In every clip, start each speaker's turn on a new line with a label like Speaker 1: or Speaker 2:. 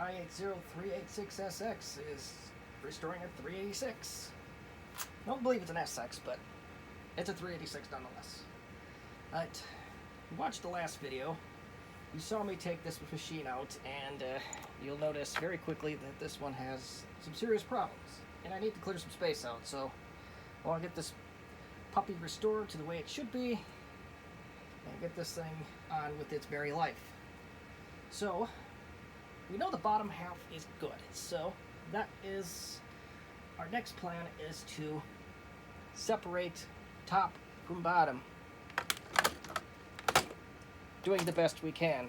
Speaker 1: I803866SX is restoring a 386. I don't believe it's an SX, but it's a 386 nonetheless. Alright, you watched the last video. You saw me take this machine out, and you'll notice very quickly that this one has some serious problems. And I need to clear some space out, so I want to get this puppy restored to the way it should be and get this thing on with its merry life. So, we know the bottom half is good, so that is our next plan, is to separate top from bottom, doing the best we can.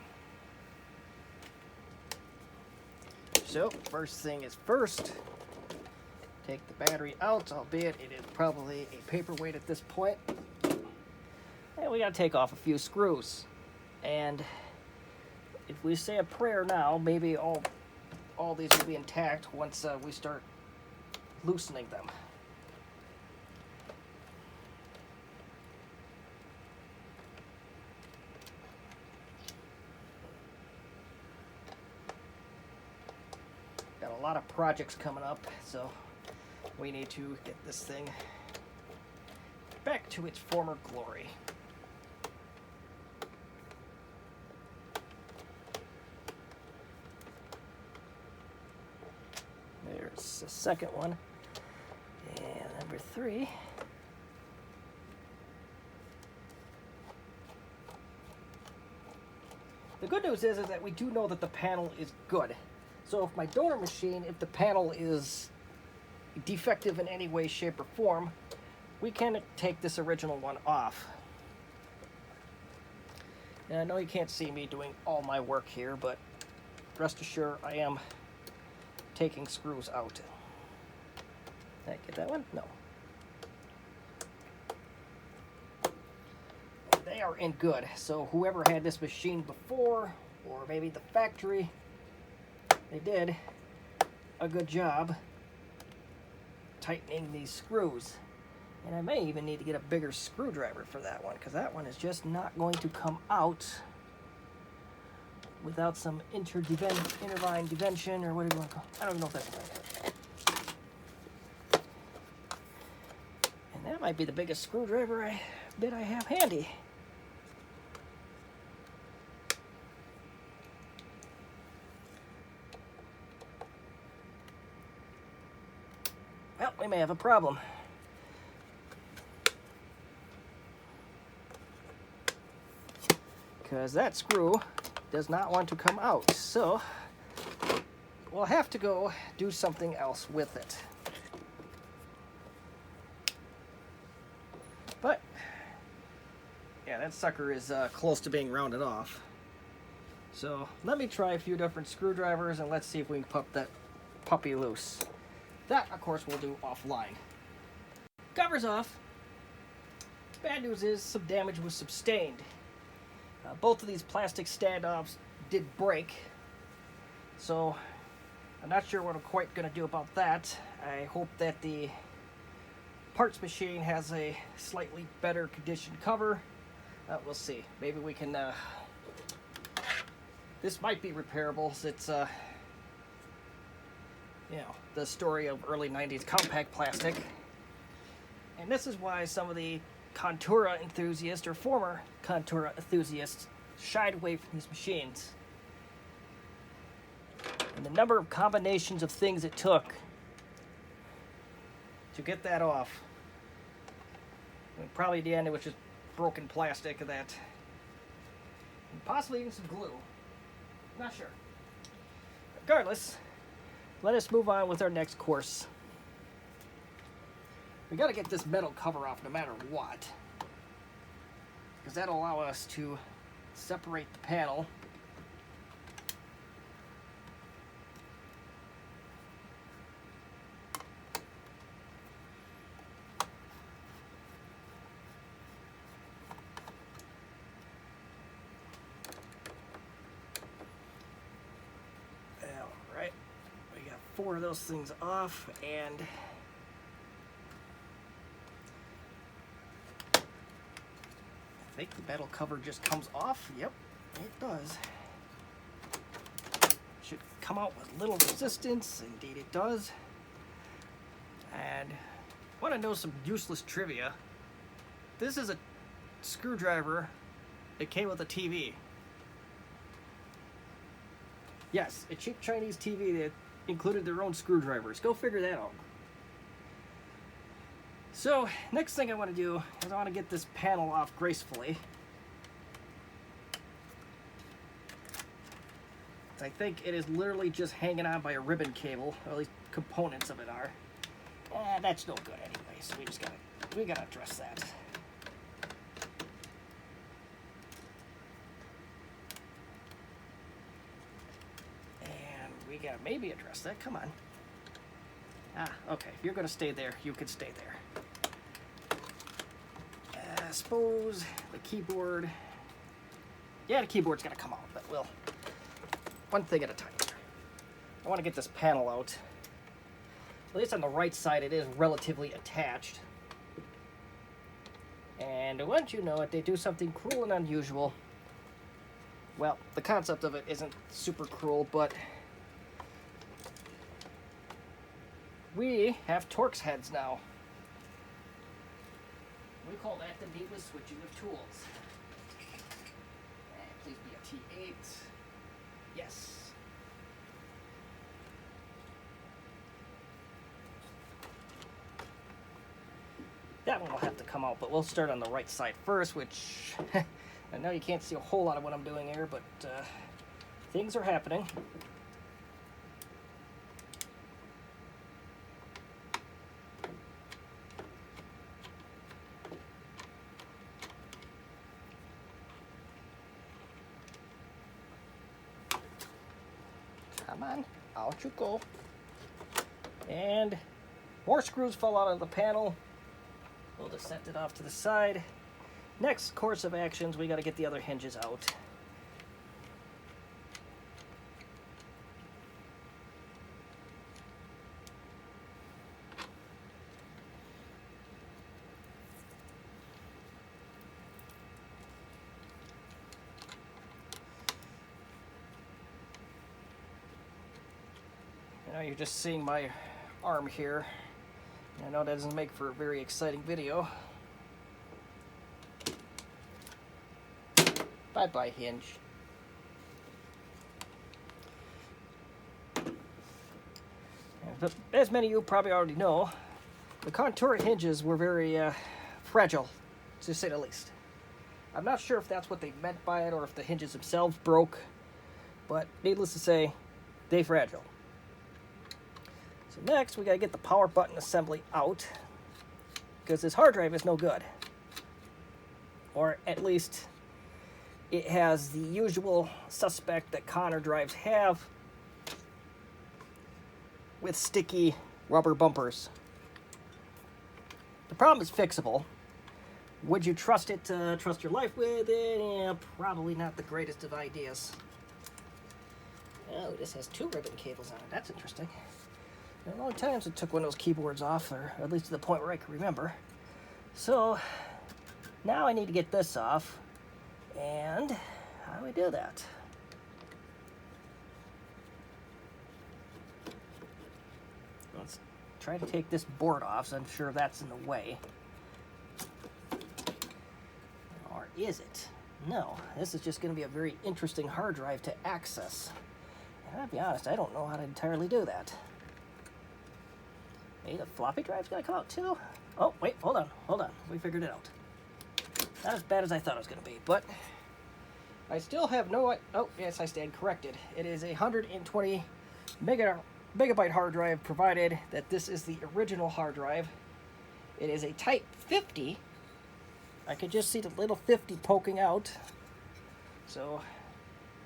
Speaker 1: So first thing is first, take the battery out, albeit it is probably a paperweight at this point, and we gotta take off a few screws. And if we say a prayer now, maybe all these will be intact once we start loosening them. Got a lot of projects coming up, so we need to get this thing back to its former glory. There's the second one, and number 3. The good news is that we do know that the panel is good. So if my donor machine, if the panel is defective in any way, shape, or form, we can take this original one off. And I know you can't see me doing all my work here, but rest assured I am taking screws out. Did I get that one? No. They are in good, so whoever had this machine before, or maybe the factory, they did a good job tightening these screws. And I may even need to get a bigger screwdriver for that one, because that one is just not going to come out without some intervine divention, or whatever you want to call it. I don't even know if that's right. And that might be the biggest screwdriver I have handy. Well, we may have a problem. Because that screw does not want to come out. So we'll have to go do something else with it. But yeah, that sucker is close to being rounded off. So let me try a few different screwdrivers and let's see if we can pop that puppy loose. That, of course, we'll do offline. Cover's off. Bad news is some damage was sustained. Both of these plastic standoffs did break, so I'm not sure what I'm quite going to do about that. I hope that the parts machine has a slightly better conditioned cover. We'll see. Maybe we can... this might be repairable. It's, you know, the story of early 90s Compaq plastic. And this is why some of the Contura enthusiasts, or former Contura enthusiasts, shied away from these machines. And the number of combinations of things it took to get that off. I mean, probably at the end it was just broken plastic of that. And possibly even some glue. Not sure. Regardless, let us move on with our next course. We got to get this metal cover off no matter what, because that'll allow us to separate the panel. All right, we got 4 of those things off, and I think the metal cover just comes off. Yep, it does. should come out with little resistance. Indeed it does. And want to know some useless trivia? This is a screwdriver that came with a TV. Yes, a cheap Chinese TV that included their own screwdrivers. Go figure that out. So, next thing I want to do is I want to get this panel off gracefully. I think it is literally just hanging on by a ribbon cable, or at least components of it are. That's no good anyway, so we gotta address that. And we gotta maybe address that. Come on. Okay. If you're gonna stay there, you can stay there. I suppose the keyboard. Yeah, the keyboard's gonna come out, but we'll. One thing at a time. I want to get this panel out. At least on the right side, it is relatively attached. And once you know it, they do something cruel and unusual. Well, the concept of it isn't super cruel, but we have Torx heads now. We call that the needless switching of tools. And please be a T8. Yes. That one will have to come out, but we'll start on the right side first, which I know you can't see a whole lot of what I'm doing here, but things are happening. Come on, out you go. And more screws fall out of the panel. We'll just set it off to the side. Next course of actions, we got to get the other hinges out. You know, you're just seeing my arm here. I know that doesn't make for a very exciting video. Bye-bye, hinge. But as many of you probably already know, the Contura hinges were very fragile, to say the least. I'm not sure if that's what they meant by it or if the hinges themselves broke, but needless to say, they're fragile. So next, we got to get the power button assembly out, because this hard drive is no good. Or at least, it has the usual suspect that Conner drives have, with sticky rubber bumpers. The problem is fixable. Would you trust it to trust your life with it? Yeah, probably not the greatest of ideas. Oh, this has 2 ribbon cables on it. That's interesting. A long time since I took one of those keyboards off, or at least to the point where I can remember. So, now I need to get this off. And how do we do that? Let's try to take this board off, so I'm sure that's in the way. Or is it? No, this is just going to be a very interesting hard drive to access. And I'll be honest, I don't know how to entirely do that. Maybe the floppy drive's got to come out too? Oh, wait, hold on. We figured it out. Not as bad as I thought it was going to be, but I still have no... Oh, yes, I stand corrected. It is a 120 megabyte hard drive, provided that this is the original hard drive. It is a Type 50. I could just see the little 50 poking out. So,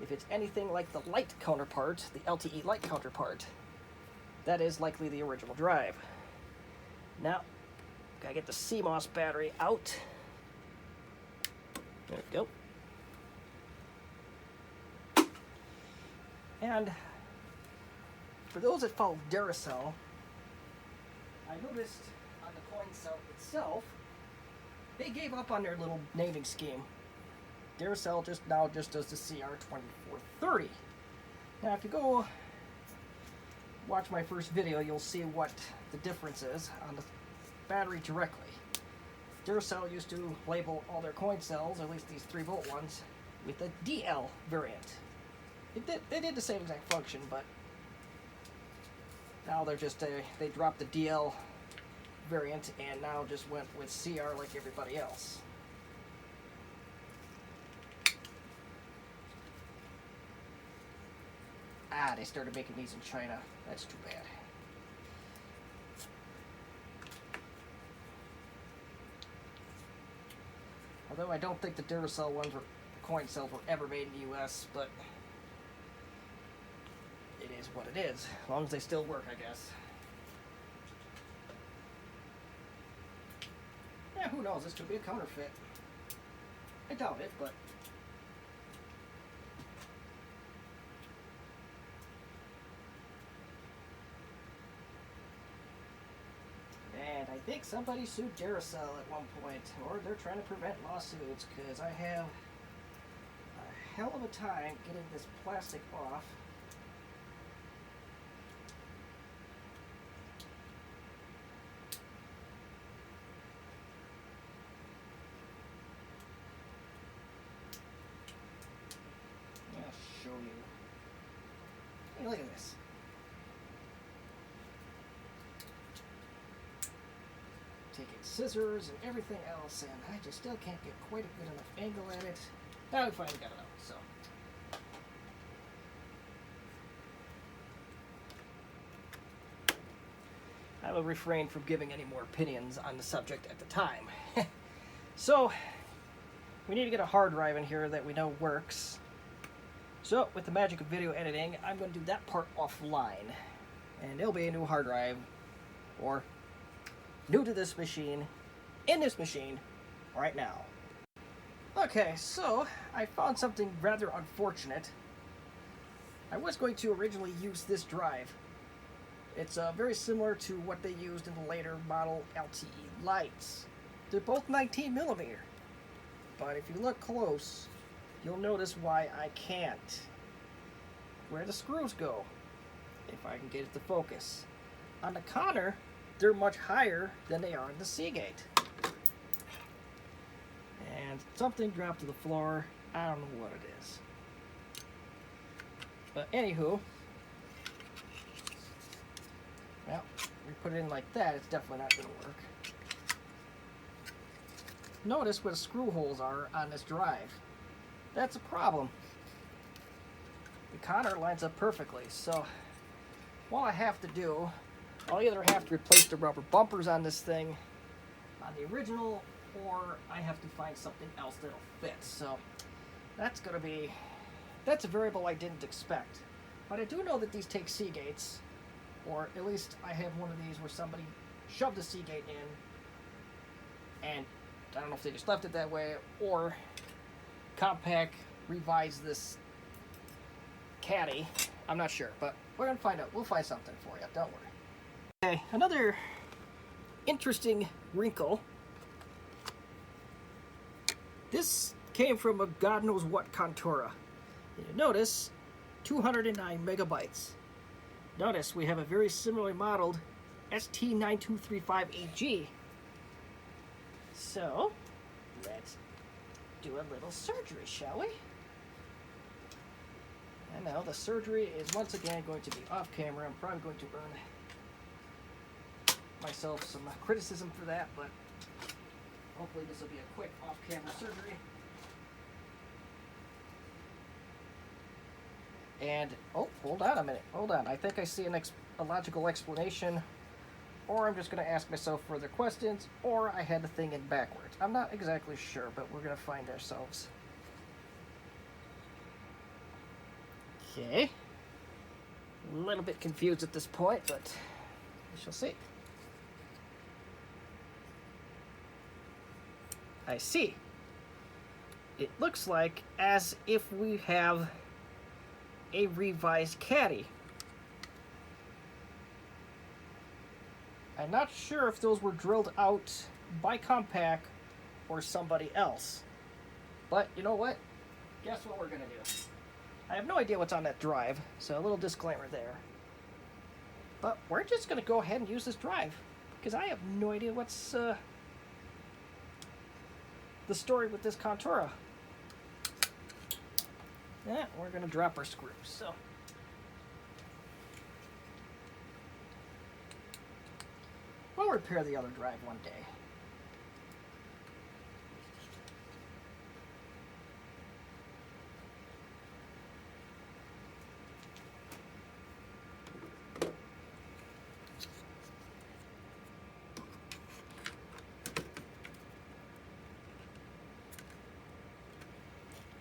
Speaker 1: if it's anything like the light counterpart, the LTE light counterpart, that is likely the original drive. Now, gotta get the Cmos battery out. There we go. And for those that follow Duracell, I noticed on the coin cell itself, they gave up on their little naming scheme. Duracell just does the CR2430. Now, if you go watch my first video, you'll see what the difference is on the battery directly. Duracell used to label all their coin cells, or at least these 3-volt ones, with the DL variant. They did the same exact function, but now they're just they dropped the DL variant and now just went with CR like everybody else. Ah, they started making these in China. That's too bad. Although I don't think the Duracell ones were coin cells were ever made in the US, but it is what it is. As long as they still work, I guess. Yeah, who knows? This could be a counterfeit. I doubt it, but and I think somebody sued Duracell at one point, or they're trying to prevent lawsuits, because I have a hell of a time getting this plastic off. Show you. Hey, look at this. Taking scissors and everything else, and I just still can't get quite a good enough angle at it. Now we finally got it out, so. I will refrain from giving any more opinions on the subject at the time. So, we need to get a hard drive in here that we know works. So, with the magic of video editing, I'm going to do that part offline. And it'll be a new hard drive, or new to this machine, in this machine, right now. Okay, so, I found something rather unfortunate. I was going to originally use this drive. It's very similar to what they used in the later model LTE lights. They're both 19mm. But if you look close, you'll notice why I can't. Where the screws go, if I can get it to focus. On the Conner, they're much higher than they are in the Seagate. And something dropped to the floor. I don't know what it is. But anywho, well, we put it in like that, it's definitely not going to work. Notice where the screw holes are on this drive. That's a problem. The Conner lines up perfectly, so what I have to do, I'll either have to replace the rubber bumpers on this thing on the original, or I have to find something else that'll fit. So that's a variable I didn't expect. But I do know that these take Seagates, or at least I have one of these where somebody shoved a Seagate in, and I don't know if they just left it that way, or Compaq revised this caddy. I'm not sure, but we're going to find out. We'll find something for you, don't worry. Okay, another interesting wrinkle. This came from a God knows what Contura. You notice 209 megabytes. Notice we have a very similarly modeled ST9235AG. So, let's do a little surgery, shall we? And now the surgery is once again going to be off camera. I'm probably going to earn myself some criticism for that, but hopefully this will be a quick off-camera surgery. And, oh, hold on a minute. Hold on. I think I see a logical explanation. Or I'm just going to ask myself further questions, or I had the thing in backwards. I'm not exactly sure, but we're going to find ourselves. Okay. A little bit confused at this point, but we shall see. I see. It looks like as if we have a revised caddy. I'm not sure if those were drilled out by Compaq or somebody else. But you know what? Guess what we're going to do? I have no idea what's on that drive, so a little disclaimer there. But we're just going to go ahead and use this drive, because I have no idea what's the story with this Contura. Yeah, we're going to drop our screws, so. We'll repair the other drive one day.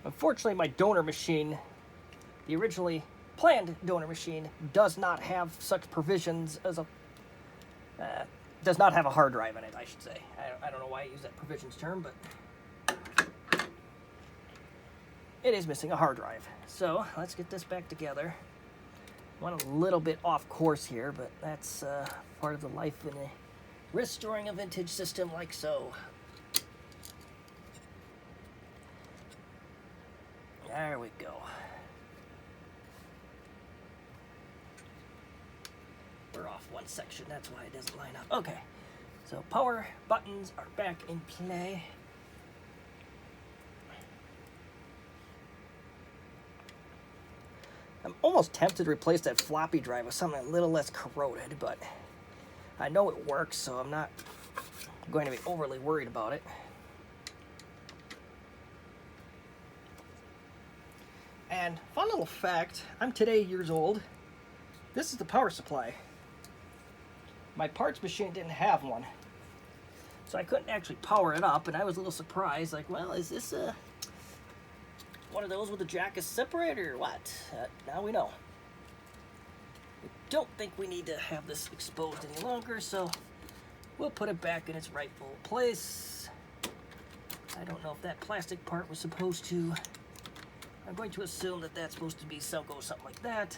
Speaker 1: Unfortunately, my donor machine, the originally planned donor machine, does not have such provisions as a does not have a hard drive in it, I should say. I don't know why I use that provisions term, but it is missing a hard drive. So let's get this back together. Went a little bit off course here, but that's part of the life in a restoring a vintage system like so. There we go. We're off one section, that's why it doesn't line up. Okay, so power buttons are back in play. I'm almost tempted to replace that floppy drive with something a little less corroded, but I know it works, so I'm not going to be overly worried about it. And fun little fact, I'm today years old. This is the power supply. My parts machine didn't have one, so I couldn't actually power it up, and I was a little surprised, like, well, is this one of those with a jack separator or what? Now we know. I don't think we need to have this exposed any longer, so we'll put it back in its rightful place. I don't know if that plastic part was supposed to. I'm going to assume that that's supposed to be something like that.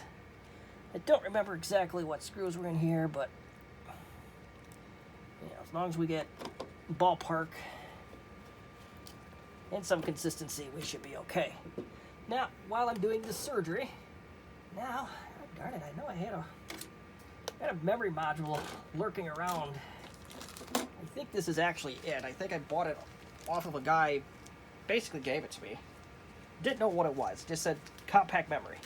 Speaker 1: I don't remember exactly what screws were in here, but you know, as long as we get ballpark and some consistency, we should be okay. Now, while I'm doing this surgery, now, darn it, I know I had a memory module lurking around. I think this is actually it. I think I bought it off of a guy, basically gave it to me. Didn't know what it was, just said Compaq memory.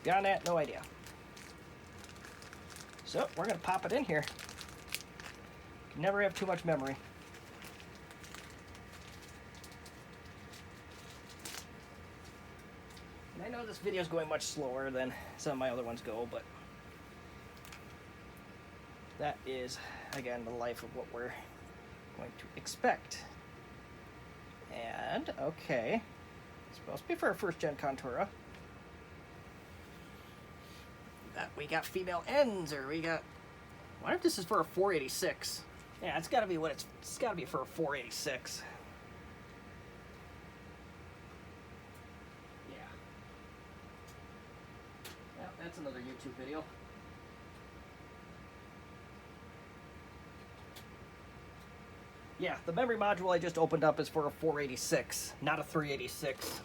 Speaker 1: Beyond that, no idea. So, we're going to pop it in here. Can never have too much memory. And I know this video is going much slower than some of my other ones go, but that is, again, the life of what we're going to expect. And, okay. It's supposed to be for a first-gen Contura. We got female ends, or we got... I wonder if this is for a 486. Yeah, it's got to be what it's got to be for a 486. Yeah. Well, that's another YouTube video. Yeah, the memory module I just opened up is for a 486, not a 386.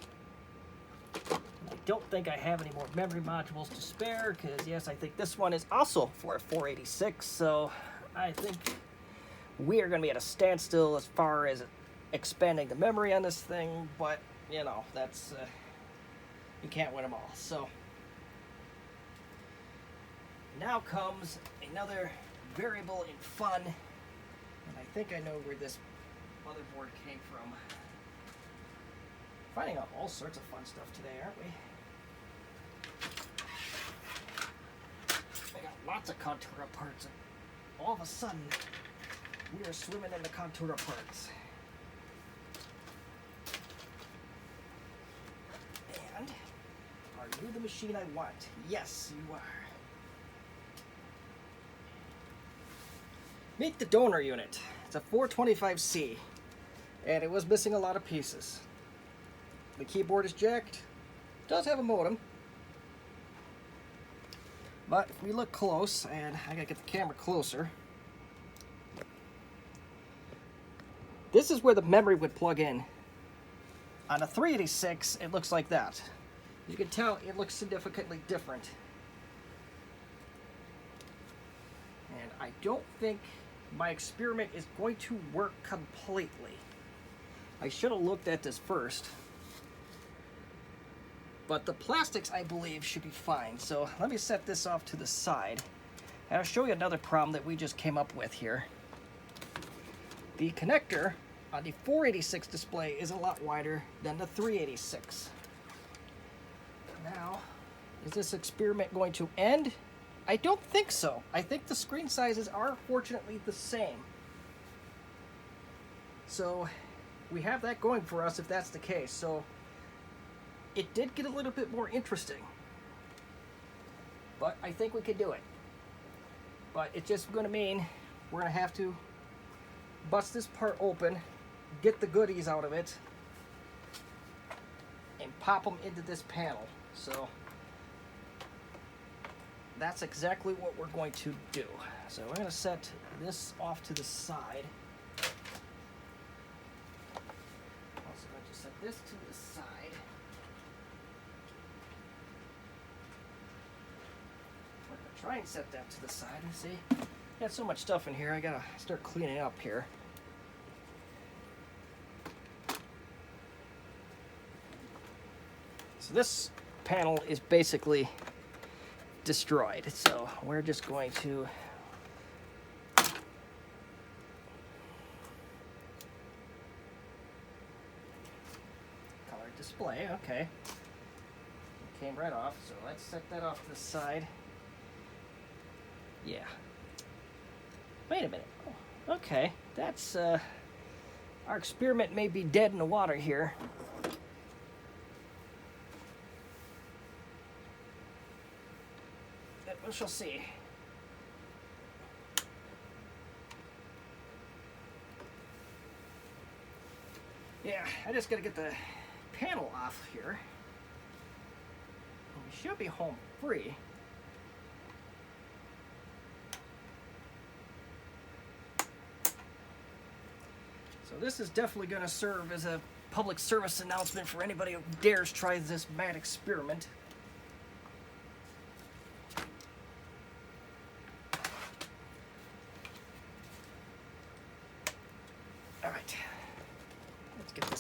Speaker 1: I don't think I have any more memory modules to spare, because yes, I think this one is also for a 486, so I think we are going to be at a standstill as far as expanding the memory on this thing, but, you know, that's, you can't win them all. So, now comes another variable in fun, and I think I know where this motherboard came from. Finding out all sorts of fun stuff today, aren't we? I got lots of Contura parts, and all of a sudden, we are swimming in the Contura parts. And, are you the machine I want? Yes, you are. Meet the donor unit. It's a 425C, and it was missing a lot of pieces. The keyboard is jacked. It does have a modem. But if we look close, and I gotta get the camera closer, this is where the memory would plug in. On a 386, it looks like that. You can tell it looks significantly different. And I don't think my experiment is going to work completely. I should have looked at this first. But the plastics, I believe, should be fine. So let me set this off to the side. And I'll show you another problem that we just came up with here. The connector on the 486 display is a lot wider than the 386. Now, is this experiment going to end? I don't think so. I think the screen sizes are fortunately the same. So we have that going for us if that's the case. So it did get a little bit more interesting. But I think we could do it. But it's just going to mean we're going to have to bust this part open, get the goodies out of it, and pop them into this panel. So that's exactly what we're going to do. So we're going to set this off to the side. Also going to set this to the side. We're going to try and set that to the side. And see, got so much stuff in here. I got to start cleaning up here. So this panel is basically destroyed, so we're just going to color display. Okay, it came right off, so let's set that off to the side. Yeah, wait a minute. Oh, okay, that's our experiment may be dead in the water here. We shall see. Yeah, I just gotta get the panel off here. We should be home free. So this is definitely gonna serve as a public service announcement for anybody who dares try this mad experiment.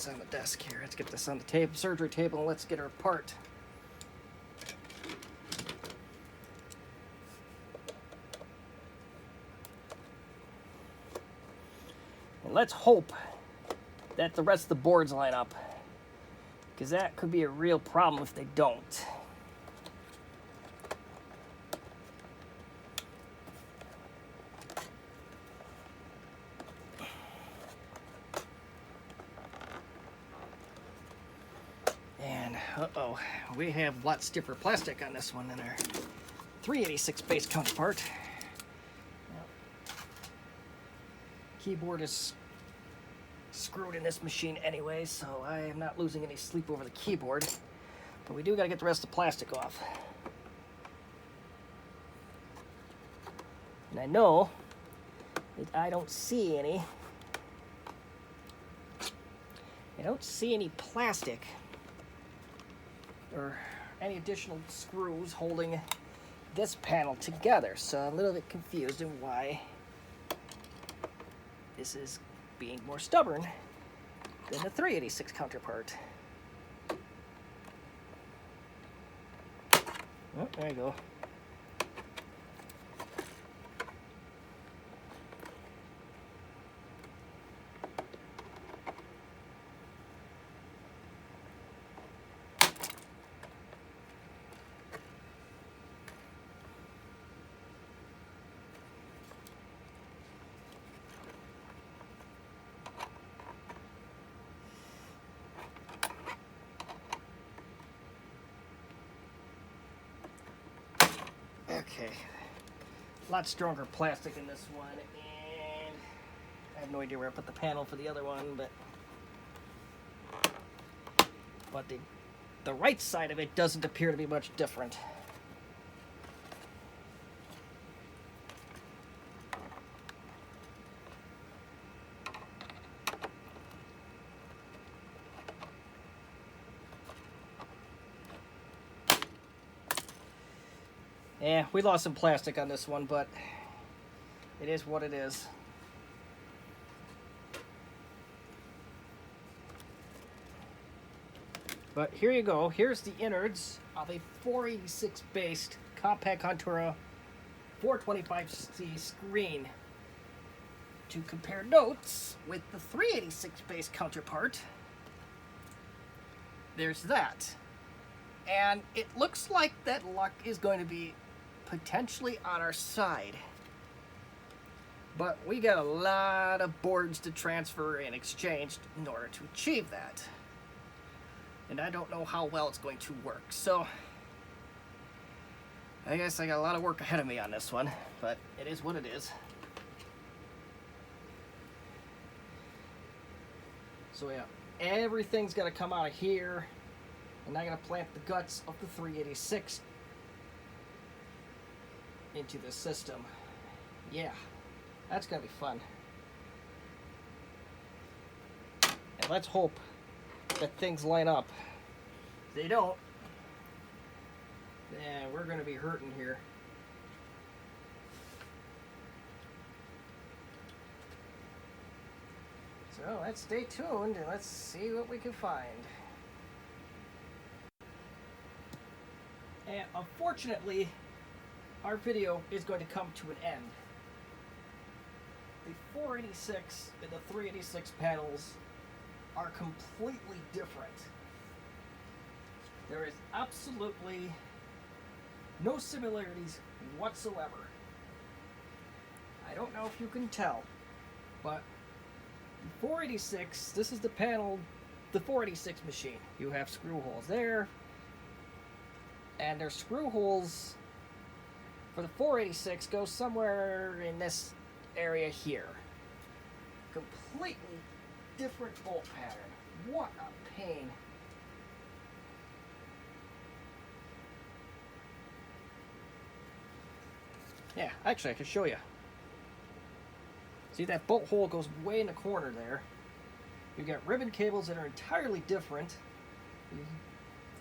Speaker 1: On the desk here. Let's get this on the table, surgery table, and let's get her apart. And let's hope that the rest of the boards line up, because that could be a real problem if they don't. Uh-oh, we have a lot stiffer plastic on this one than our 386 base counterpart. Keyboard is screwed in this machine anyway, so I am not losing any sleep over the keyboard. But we do got to get the rest of the plastic off. And I know that I don't see any plastic or any additional screws holding this panel together, so I'm a little bit confused in why this is being more stubborn than the 386 counterpart. Oh, there you go. Okay, a lot stronger plastic in this one, and I have no idea where I put the panel for the other one, but the right side of it doesn't appear to be much different. Yeah, we lost some plastic on this one, but it is what it is. But here you go. Here's the innards of a 486 based Compaq Contura 425C screen. To compare notes with the 386 based counterpart, there's that. And it looks like that luck is going to be potentially on our side. But we got a lot of boards to transfer and exchange in order to achieve that. And I don't know how well it's going to work. So I guess I got a lot of work ahead of me on this one, but it is what it is. So yeah, everything's got to come out of here, and I got to plant the guts of the 386 into the system. Yeah, that's going to be fun. And let's hope that things line up. If they don't, then we're going to be hurting here. So let's stay tuned and let's see what we can find. And unfortunately, our video is going to come to an end. The 486 and the 386 panels are completely different. There is absolutely no similarities whatsoever. I don't know if you can tell, but the 486, this is the panel, the 486 machine. You have screw holes there, and their screw holes for the 486 go somewhere in this area here. Completely different bolt pattern. What a pain. Yeah, actually I can show you. See, that bolt hole goes way in the corner there. You've got ribbon cables that are entirely different.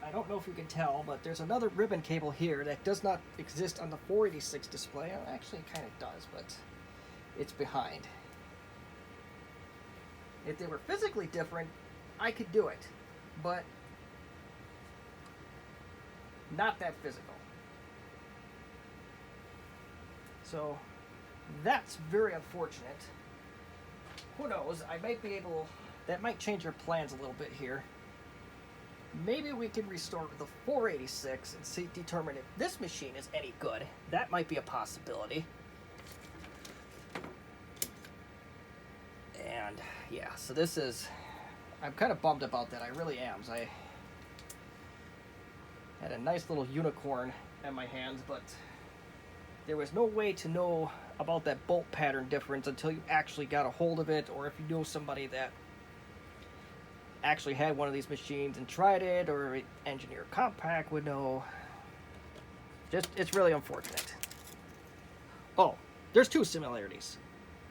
Speaker 1: I don't know if you can tell, but there's another ribbon cable here that does not exist on the 486 display. Actually, it kind of does, but it's behind. If they were physically different, I could do it, but not that physical. So that's very unfortunate. Who knows, I might be able, that might change our plans a little bit here. Maybe we can restore the 486 and determine if this machine is any good. That might be a possibility. And yeah, so this is, I'm kind of bummed about that. I really am. I had a nice little unicorn in my hands, but there was no way to know about that bolt pattern difference until you actually got a hold of it, or if you know somebody that actually had one of these machines and tried it, or an engineer Compaq would know. Just, it's really unfortunate. Oh, there's two similarities.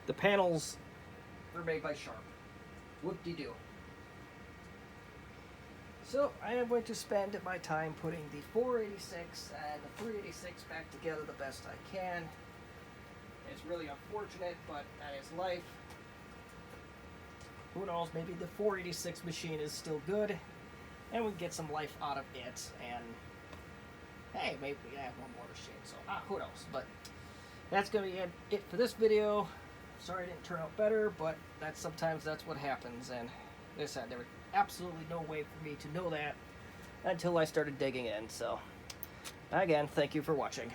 Speaker 1: The panels are made by Sharp. Whoop-de-doo. So I am going to spend my time putting the 486 and the 386 back together the best I can. It's really unfortunate, but that is life. Who knows, maybe the 486 machine is still good, and we can get some life out of it, and hey, maybe we have one more machine, so who knows. But that's going to be it for this video. Sorry it didn't turn out better, but sometimes that's what happens, and like I said, there was absolutely no way for me to know that until I started digging in. So again, thank you for watching.